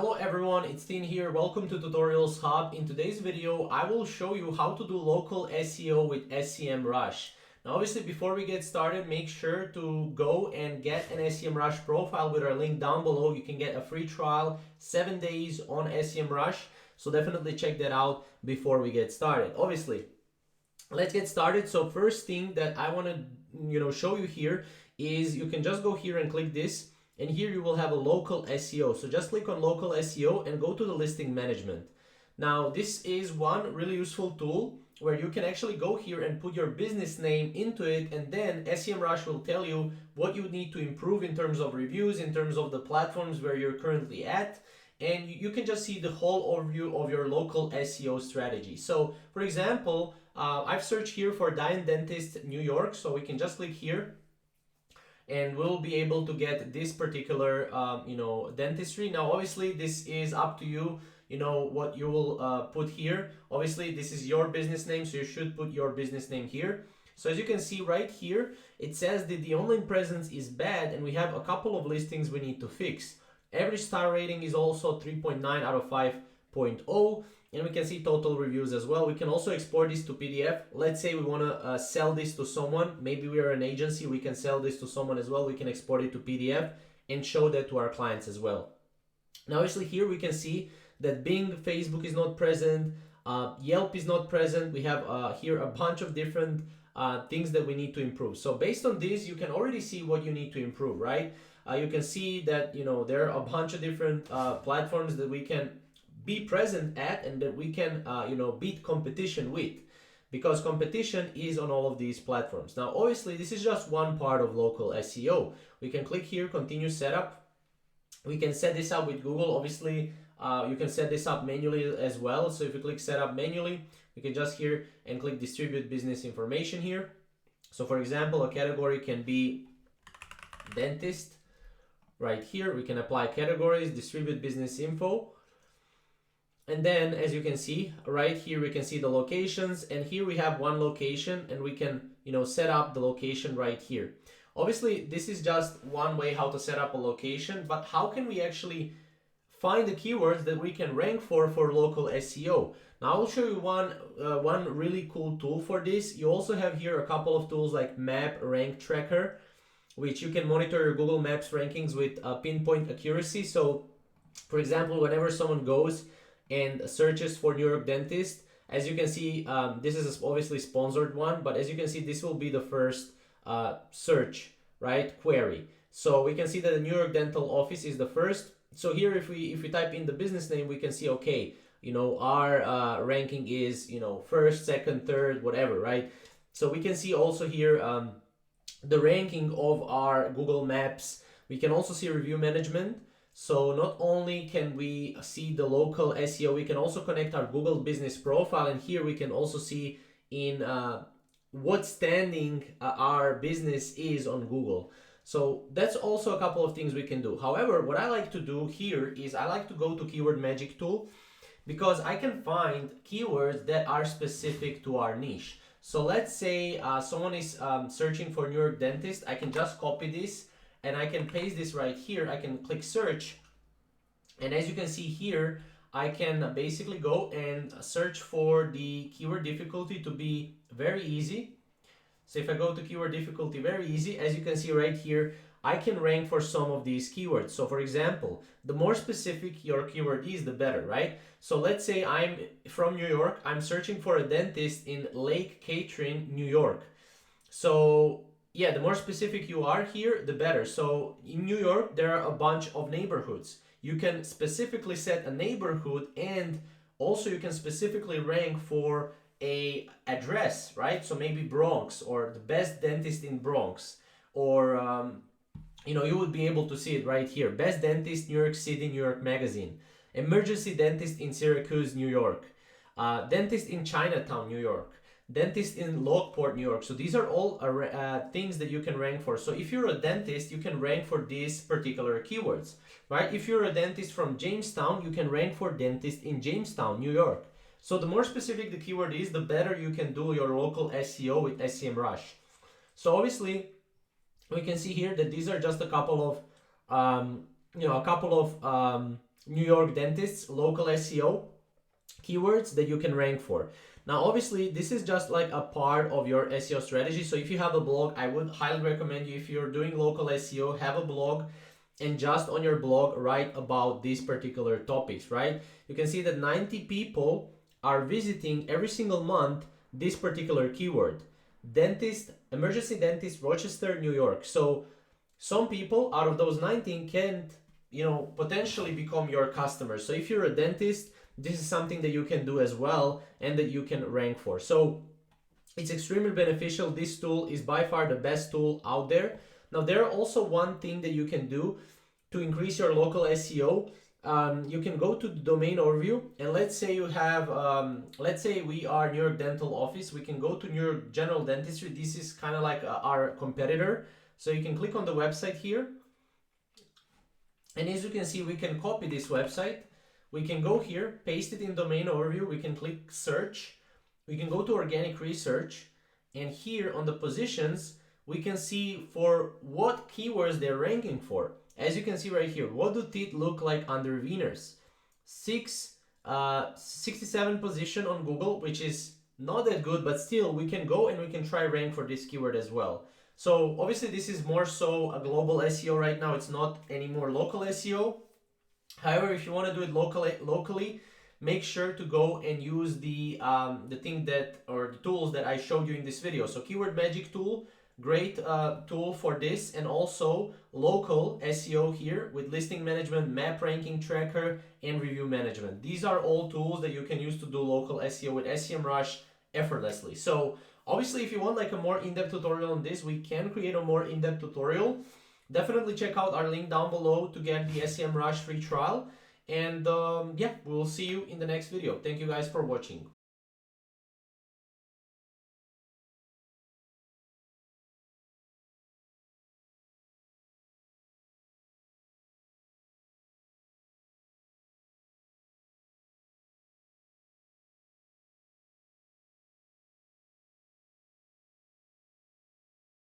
Hello everyone, it's Tin here. Welcome to Tutorials Hub. In today's video, I will show you how to do local SEO with SEMrush. Now obviously before we get started, make sure to go and get an SEMrush profile with our link down below. You can get a free trial, 7 days on SEMrush. So definitely check that out before we get started. Obviously, let's get started. So first thing that I want to show you here is you can just go here and click this. And here you will have a local SEO. So just click on local SEO and go to the listing management. Now this is one really useful tool where you can actually go here and put your business name into it, and then SEMrush will tell you what you need to improve in terms of reviews, in terms of the platforms where you're currently at, and you can just see the whole overview of your local SEO strategy. So for example, I've searched here for Diane Dentist New York, so we can just click here and we'll be able to get this particular dentistry. Now obviously this is up to you, what you will put here. Obviously this is your business name, so you should put your business name here. So as you can see right here, it says that the online presence is bad and we have a couple of listings we need to fix. Average star rating is also 3.9 out of 5.0. And we can see total reviews as well. We can also export this to PDF. Let's say we want to sell this to someone. Maybe we are an agency. We can sell this to someone as well. We can export it to PDF and show that to our clients as well. Now, obviously here we can see that Bing, Facebook is not present. Yelp is not present. We have here a bunch of different things that we need to improve. So based on this, you can already see what you need to improve, right? You can see that, there are a bunch of different platforms that we can be present at and that we can beat competition with, because competition is on all of these platforms. Now obviously this is just one part of local SEO. We can click here, continue setup. We can set this up with Google. Obviously you can set this up manually as well. So if you click setup manually, we can just here and click distribute business information here. So for example, a category can be dentist. Right here we can apply categories, distribute business info. And then as you can see right here, we can see the locations, and here we have one location and we can set up the location right here. Obviously this is just one way how to set up a location, but how can we actually find the keywords that we can rank for local SEO? Now I'll show you one really cool tool for this. You also have here a couple of tools like Map Rank Tracker, which you can monitor your Google Maps rankings with pinpoint accuracy. So for example, whenever someone goes and searches for New York dentist, as you can see, this is obviously sponsored one, but as you can see, this will be the first search, right, query. So we can see that the New York dental office is the first. So here if we type in the business name, we can see, okay, our ranking is first, second, third, whatever, right? So we can see also here the ranking of our Google Maps. We can also see review management. So not only can we see the local SEO, we can also connect our Google business profile, and here we can also see in what standing our business is on Google. So that's also a couple of things we can do. However, what I like to do here is I like to go to Keyword Magic tool, because I can find keywords that are specific to our niche. So let's say someone is searching for New York dentist. I can just copy this and I can paste this right here. I can click search, and as you can see here, I can basically go and search for the keyword difficulty to be very easy. So if I go to keyword difficulty very easy, as you can see right here, I can rank for some of these keywords. So for example, the more specific your keyword is, the better, right? So let's say I'm from New York, I'm searching for a dentist in Lake Catherine, New York. So yeah, the more specific you are here, the better. So in New York, there are a bunch of neighborhoods. You can specifically set a neighborhood, and also you can specifically rank for a address, right? So maybe Bronx, or the best dentist in Bronx, or you would be able to see it right here. Best dentist, New York City, New York Magazine. Emergency dentist in Syracuse, New York. Dentist in Chinatown, New York. Dentist in Lockport, New York. So these are all things that you can rank for. So if you're a dentist, you can rank for these particular keywords, right? If you're a dentist from Jamestown, you can rank for dentist in Jamestown, New York. So the more specific the keyword is, the better you can do your local SEO with SEMrush. So obviously, we can see here that these are just a couple of New York dentists, local SEO keywords that you can rank for. Now, obviously, this is just like a part of your SEO strategy. So if you have a blog, I would highly recommend you, if you're doing local SEO, have a blog and just on your blog write about these particular topics, right? You can see that 90 people are visiting every single month this particular keyword. Dentist, emergency dentist, Rochester, New York. So some people out of those 19 can, potentially become your customers. So if you're a dentist, this is something that you can do as well and that you can rank for. So it's extremely beneficial. This tool is by far the best tool out there. Now, there are also one thing that you can do to increase your local SEO. You can go to the domain overview, and let's say you have, let's say we are New York Dental Office. We can go to New York General Dentistry. This is kind of like our competitor. So you can click on the website here. And as you can see, we can copy this website. We can go here, paste it in domain overview. We can click search. We can go to organic research. And here on the positions, we can see for what keywords they're ranking for. As you can see right here, what do teeth look like under veneers? 67 position on Google, which is not that good, but still we can go and we can try rank for this keyword as well. So obviously this is more so a global SEO right now. It's not anymore local SEO. However, if you want to do it locally, make sure to go and use the thing that, or the tools that I showed you in this video. So Keyword Magic tool, great tool for this, and also local SEO here with listing management, map ranking tracker, and review management. These are all tools that you can use to do local SEO with SEMrush effortlessly. So obviously, if you want like a more in-depth tutorial on this, we can create a more in-depth tutorial. Definitely check out our link down below to get the SEMrush free trial. And yeah, we'll see you in the next video. Thank you guys for watching.